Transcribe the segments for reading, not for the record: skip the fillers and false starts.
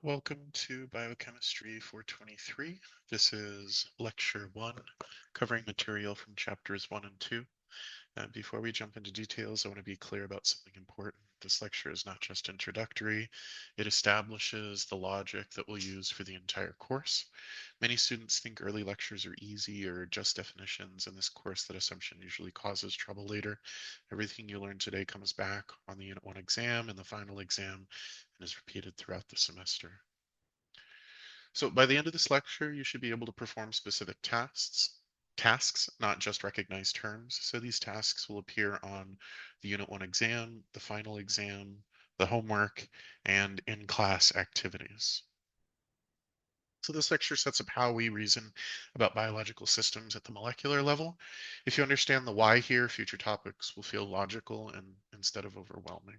Welcome to Biochemistry 423. This is Lecture 1, covering material from Chapters 1 and 2. Before we jump into details, I want to be clear about something important. This lecture is not just introductory, it establishes the logic that we'll use for the entire course. Many students think early lectures are easy or just definitions. In this course, that assumption usually causes trouble later. Everything you learn today comes back on the Unit 1 exam and the final exam and is repeated throughout the semester. So by the end of this lecture, you should be able to perform specific tasks, not just recognize terms. So these tasks will appear on the Unit 1 exam, the final exam, the homework, and in-class activities. So this lecture sets up how we reason about biological systems at the molecular level. If you understand the why here, future topics will feel logical and instead of overwhelming.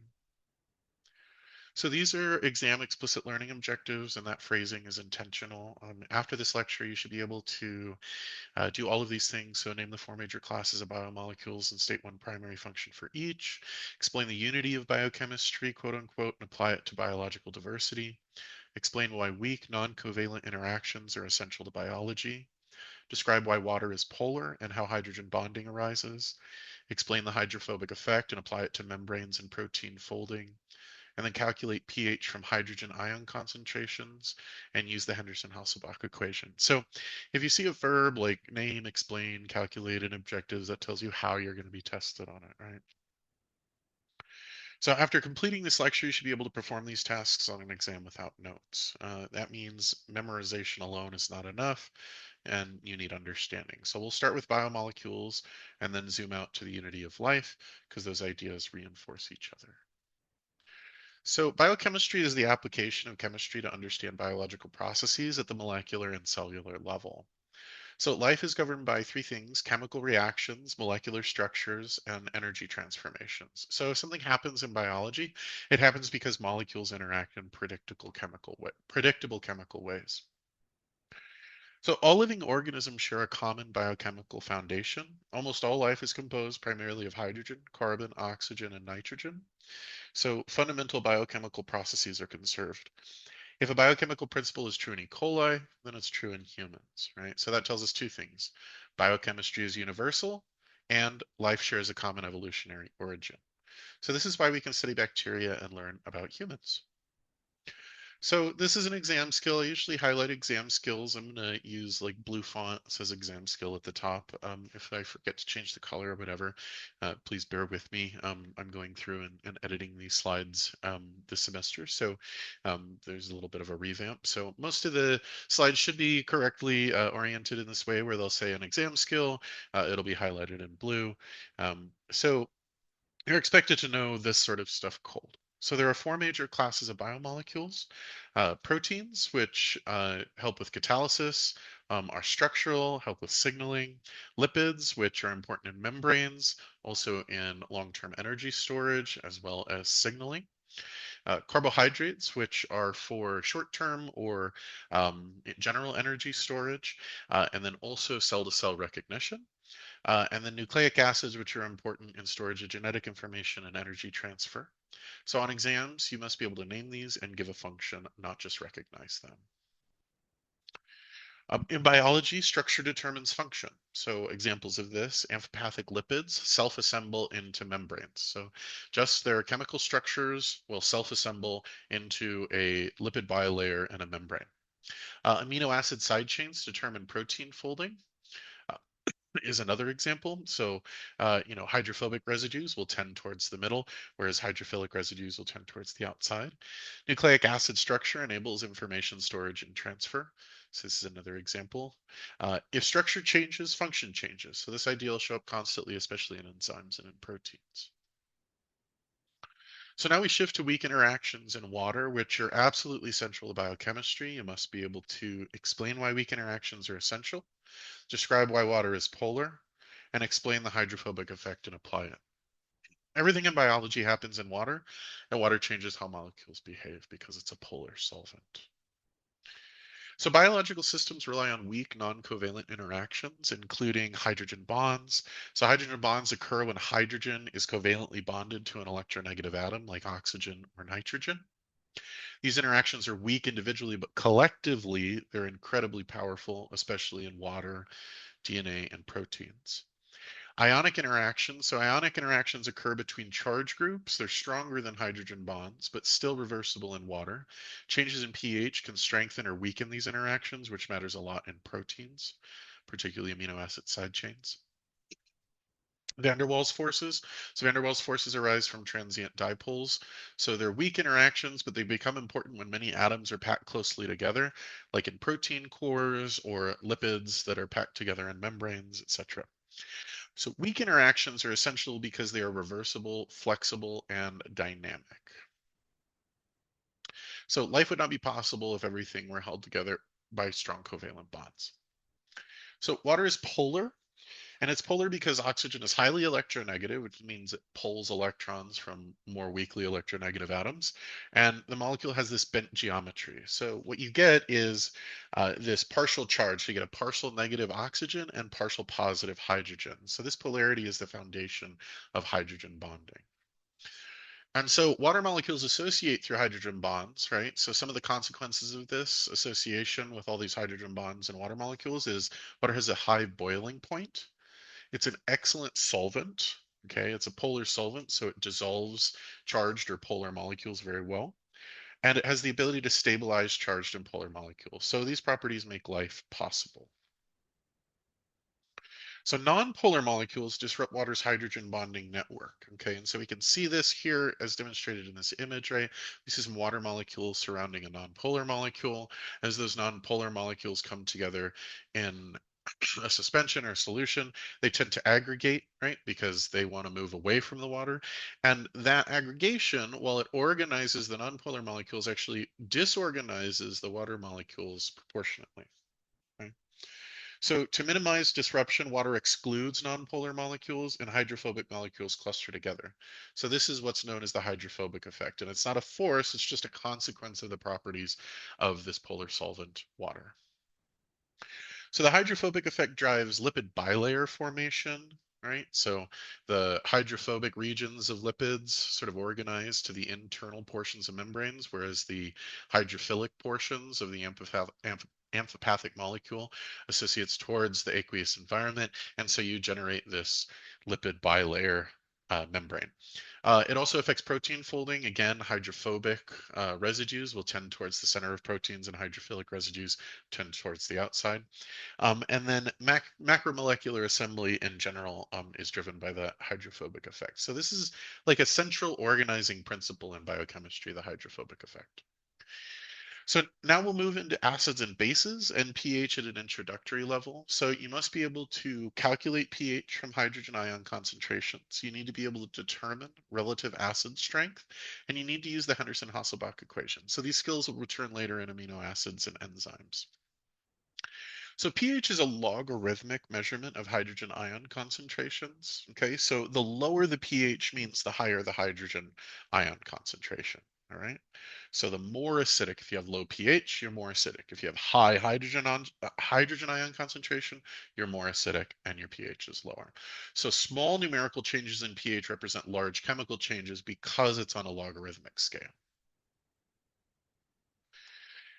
So these are exam explicit learning objectives, and that phrasing is intentional. After this lecture, you should be able to do all of these things. So name the four major classes of biomolecules and state one primary function for each. Explain the unity of biochemistry, quote unquote, and apply it to biological diversity. Explain why weak non-covalent interactions are essential to biology. Describe why water is polar and how hydrogen bonding arises. Explain the hydrophobic effect and apply it to membranes and protein folding, and then calculate pH from hydrogen ion concentrations and use the Henderson-Hasselbalch equation. So if you see a verb like name, explain, calculate, and objectives, that tells you how you're going to be tested on it, right? So after completing this lecture, you should be able to perform these tasks on an exam without notes. That means memorization alone is not enough and you need understanding. So we'll start with biomolecules and then zoom out to the unity of life because those ideas reinforce each other. So biochemistry is the application of chemistry to understand biological processes at the molecular and cellular level. So life is governed by three things: chemical reactions, molecular structures, and energy transformations. So if something happens in biology, it happens because molecules interact in predictable chemical ways. So all living organisms share a common biochemical foundation. Almost all life is composed primarily of hydrogen, carbon, oxygen, and nitrogen. So fundamental biochemical processes are conserved. If a biochemical principle is true in E. coli, then it's true in humans, right? So that tells us two things. Biochemistry is universal and life shares a common evolutionary origin. So this is why we can study bacteria and learn about humans. So this is an exam skill. I usually highlight exam skills. I'm going to use like blue font, it says exam skill at the top. If I forget to change the color or whatever, please bear with me. I'm going through and editing these slides this semester. So there's a little bit of a revamp. So most of the slides should be correctly oriented in this way where they'll say an exam skill. It'll be highlighted in blue. So you're expected to know this sort of stuff cold. So there are four major classes of biomolecules. Proteins, which help with catalysis, are structural, help with signaling. Lipids, which are important in membranes, also in long-term energy storage, as well as signaling. Carbohydrates, which are for short-term or general energy storage, and then also cell-to-cell recognition. And then nucleic acids, which are important in storage of genetic information and energy transfer. So on exams, you must be able to name these and give a function, not just recognize them. In biology, structure determines function. So examples of this: amphipathic lipids self-assemble into membranes. So just their chemical structures will self-assemble into a lipid bilayer and a membrane. Amino acid side chains determine protein folding. Is another example. So, hydrophobic residues will tend towards the middle, whereas hydrophilic residues will tend towards the outside. Nucleic acid structure enables information storage and transfer. So this is another example. If structure changes, function changes. So this idea will show up constantly, especially in enzymes and in proteins. So now we shift to weak interactions in water, which are absolutely central to biochemistry. You must be able to explain why weak interactions are essential, describe why water is polar, and explain the hydrophobic effect and apply it. Everything in biology happens in water, and water changes how molecules behave because it's a polar solvent. So biological systems rely on weak non-covalent interactions, including hydrogen bonds. So hydrogen bonds occur when hydrogen is covalently bonded to an electronegative atom like oxygen or nitrogen. These interactions are weak individually, but collectively, they're incredibly powerful, especially in water, DNA, and proteins. Ionic interactions. So ionic interactions occur between charge groups. They're stronger than hydrogen bonds, but still reversible in water. Changes in pH can strengthen or weaken these interactions, which matters a lot in proteins, particularly amino acid side chains. Van der Waals forces. So van der Waals forces arise from transient dipoles. So they're weak interactions, but they become important when many atoms are packed closely together, like in protein cores or lipids that are packed together in membranes, etc. So weak interactions are essential because they are reversible, flexible, and dynamic. So life would not be possible if everything were held together by strong covalent bonds. So water is polar, and it's polar because oxygen is highly electronegative, which means it pulls electrons from more weakly electronegative atoms. And the molecule has this bent geometry. So what you get is this partial charge. So you get a partial negative oxygen and partial positive hydrogen. So this polarity is the foundation of hydrogen bonding. And so water molecules associate through hydrogen bonds, right? So some of the consequences of this association with all these hydrogen bonds and water molecules is water has a high boiling point. It's an excellent solvent. Okay, it's a polar solvent, so it dissolves charged or polar molecules very well. And it has the ability to stabilize charged and polar molecules. So these properties make life possible. So non-polar molecules disrupt water's hydrogen bonding network. Okay, and so we can see this here as demonstrated in this image, right? This is water molecules surrounding a non-polar molecule. As those non-polar molecules come together in a suspension or solution, they tend to aggregate, right? Because they want to move away from the water. And that aggregation, while it organizes the nonpolar molecules, actually disorganizes the water molecules proportionately. Right? So to minimize disruption, water excludes nonpolar molecules and hydrophobic molecules cluster together. So this is what's known as the hydrophobic effect. And it's not a force, it's just a consequence of the properties of this polar solvent water. So the hydrophobic effect drives lipid bilayer formation, right? So the hydrophobic regions of lipids sort of organize to the internal portions of membranes, whereas the hydrophilic portions of the amphipathic molecule associates towards the aqueous environment. And so you generate this lipid bilayer membrane. It also affects protein folding. Again, hydrophobic residues will tend towards the center of proteins, and hydrophilic residues tend towards the outside. And then macromolecular assembly in general is driven by the hydrophobic effect. So this is like a central organizing principle in biochemistry, the hydrophobic effect. So now we'll move into acids and bases and pH at an introductory level. So you must be able to calculate pH from hydrogen ion concentrations. You need to be able to determine relative acid strength, and you need to use the Henderson-Hasselbalch equation. So these skills will return later in amino acids and enzymes. So pH is a logarithmic measurement of hydrogen ion concentrations. Okay, so the lower the pH means the higher the hydrogen ion concentration. All right, so the more acidic, if you have low pH, you're more acidic. If you have high hydrogen ion concentration, you're more acidic and your pH is lower. So small numerical changes in pH represent large chemical changes because it's on a logarithmic scale.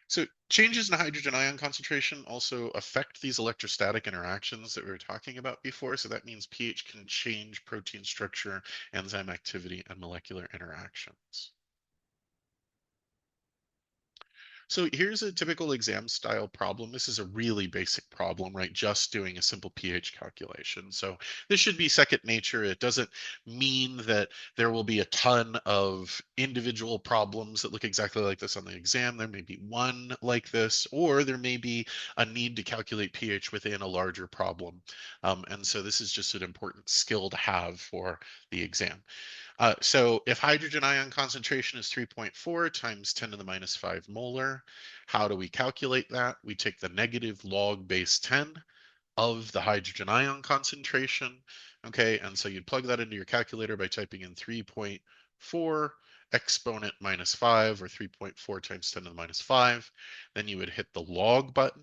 So changes in hydrogen ion concentration also affect these electrostatic interactions that we were talking about before. So that means pH can change protein structure, enzyme activity, and molecular interactions. So here's a typical exam style problem. This is a really basic problem, right? Just doing a simple pH calculation. So this should be second nature. It doesn't mean that there will be a ton of individual problems that look exactly like this on the exam. There may be one like this, or there may be a need to calculate pH within a larger problem. And so this is just an important skill to have for the exam. So if hydrogen ion concentration is 3.4 times 10 to the minus 5 molar, how do we calculate that? We take the negative log base 10 of the hydrogen ion concentration. Okay, and so you'd plug that into your calculator by typing in 3.4 exponent minus 5, or 3.4 times 10 to the minus 5. Then you would hit the log button.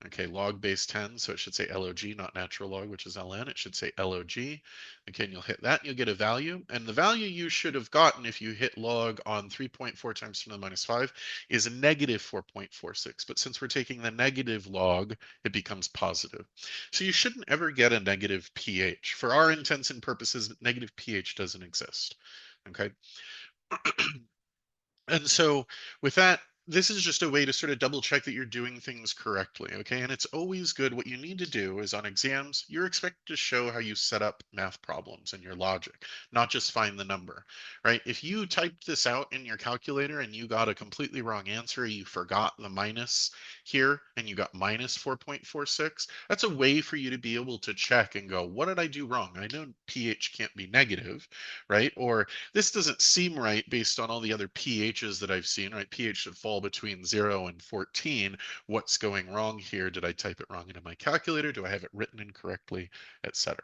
Okay, log base 10, so it should say log, not natural log, which is ln. It should say log. Okay, and you'll hit that, and you'll get a value. And the value you should have gotten if you hit log on 3.4 times 10 to the minus 5 is a negative 4.46. But since we're taking the negative log, it becomes positive. So you shouldn't ever get a negative pH. For our intents and purposes, negative pH doesn't exist. Okay. And so with that, this is just a way to sort of double check that you're doing things correctly, okay? And it's always good. What you need to do is on exams, you're expected to show how you set up math problems and your logic, not just find the number, right? If you typed this out in your calculator and you got a completely wrong answer, you forgot the minus here and you got minus 4.46, that's a way for you to be able to check and go, what did I do wrong? I know pH can't be negative, right? Or this doesn't seem right based on all the other pHs that I've seen, right? pH should fall between 0 and 14. What's going wrong here? Did I type it wrong into my calculator? Do I have it written incorrectly, etc.?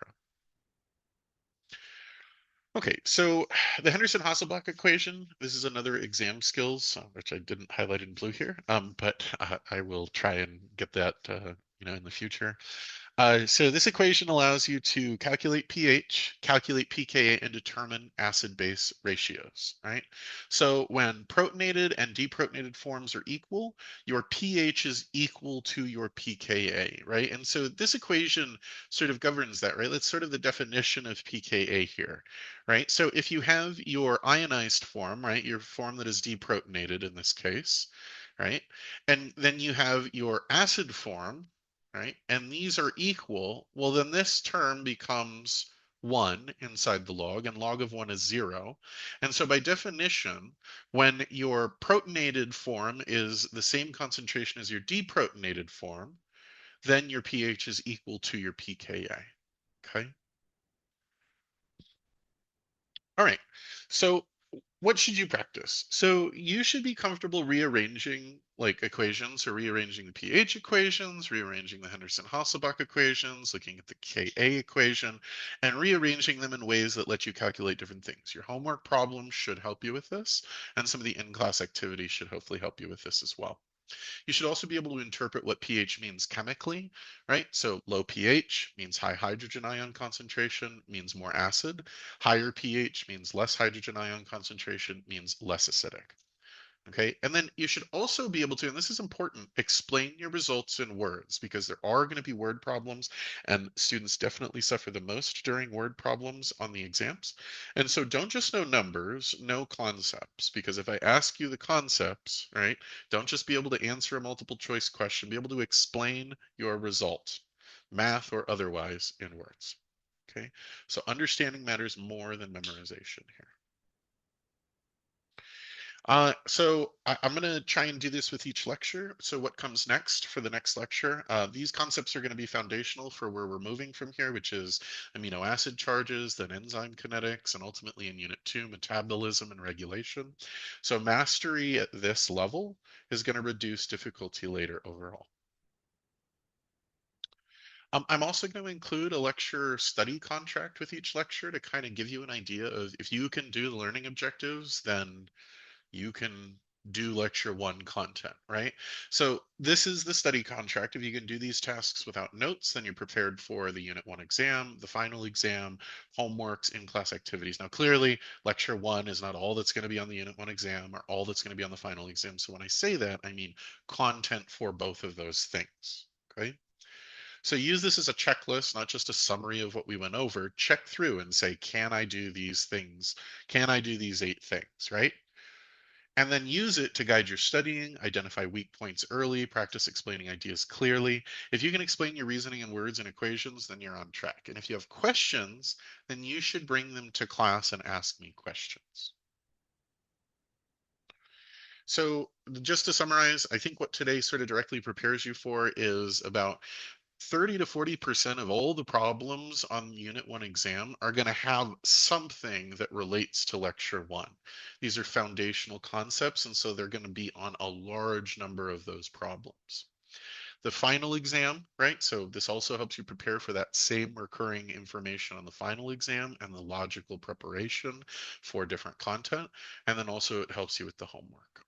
Okay, so the Henderson-Hasselbalch equation, this is another exam skills, which I didn't highlight in blue here, but I will try and get that in the future. So this equation allows you to calculate pH, calculate pKa, and determine acid-base ratios, right? So when protonated and deprotonated forms are equal, your pH is equal to your pKa, right? And so this equation sort of governs that, right? That's sort of the definition of pKa here, right? So if you have your ionized form, right, your form that is deprotonated in this case, right, and then you have your acid form, right? And these are equal, well, then this term becomes 1 inside the log, and log of 1 is 0. And so by definition, when your protonated form is the same concentration as your deprotonated form, then your pH is equal to your pKa, okay? All right, so what should you practice? So you should be comfortable rearranging like equations, or rearranging the pH equations, rearranging the Henderson-Hasselbalch equations, looking at the Ka equation, and rearranging them in ways that let you calculate different things. Your homework problems should help you with this, and some of the in-class activities should hopefully help you with this as well. You should also be able to interpret what pH means chemically, right? So low pH means high hydrogen ion concentration, means more acid. Higher pH means less hydrogen ion concentration, means less acidic. Okay, and then you should also be able to, and this is important, explain your results in words, because there are going to be word problems, and students definitely suffer the most during word problems on the exams. And so don't just know numbers, know concepts, because if I ask you the concepts, right, don't just be able to answer a multiple choice question, be able to explain your result, math or otherwise, in words. Okay, so understanding matters more than memorization here. I'm going to try and do this with each lecture. So what comes next for the next lecture? These concepts are going to be foundational for where we're moving from here, which is amino acid charges, then enzyme kinetics, and ultimately in Unit 2, metabolism and regulation. So mastery at this level is going to reduce difficulty later overall. I'm also going to include a lecture study contract with each lecture to kind of give you an idea of if you can do the learning objectives, then you can do lecture 1 content, right? So this is the study contract. If you can do these tasks without notes, then you're prepared for the Unit 1 exam, the final exam, homeworks, in-class activities. Now, clearly, lecture 1 is not all that's going to be on the Unit 1 exam or all that's going to be on the final exam. So when I say that, I mean content for both of those things, okay? So use this as a checklist, not just a summary of what we went over. Check through and say, can I do these things? Can I do these 8 things, right? And then use it to guide your studying, identify weak points early, practice explaining ideas clearly. If you can explain your reasoning in words and equations, then you're on track. And if you have questions, then you should bring them to class and ask me questions. So just to summarize, I think what today sort of directly prepares you for is about 30 to 40% of all the problems on Unit 1 exam are going to have something that relates to Lecture 1. These are foundational concepts, and so they're going to be on a large number of those problems. The final exam, right? So this also helps you prepare for that same recurring information on the final exam and the logical preparation for different content. And then also it helps you with the homework.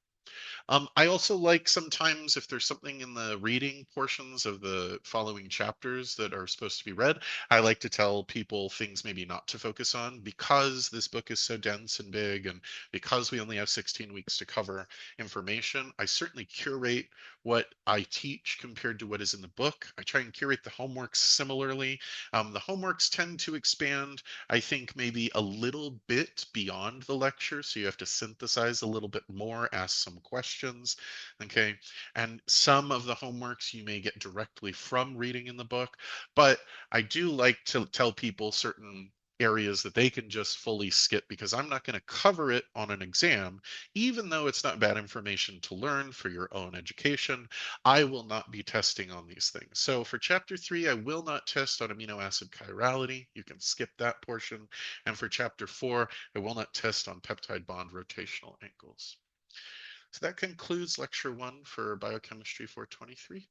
I also like sometimes if there's something in the reading portions of the following chapters that are supposed to be read, I like to tell people things maybe not to focus on because this book is so dense and big, and because we only have 16 weeks to cover information. I certainly curate what I teach compared to what is in the book. I try and curate the homeworks similarly. The homeworks tend to expand, I think, maybe a little bit beyond the lecture, so you have to synthesize a little bit more, ask some questions, okay? And some of the homeworks you may get directly from reading in the book, but I do like to tell people certain areas that they can just fully skip because I'm not going to cover it on an exam, even though it's not bad information to learn for your own education. I will not be testing on these things. So for chapter 3, I will not test on amino acid chirality. You can skip that portion. And for chapter 4, I will not test on peptide bond rotational angles. So that concludes lecture 1 for Biochemistry 423.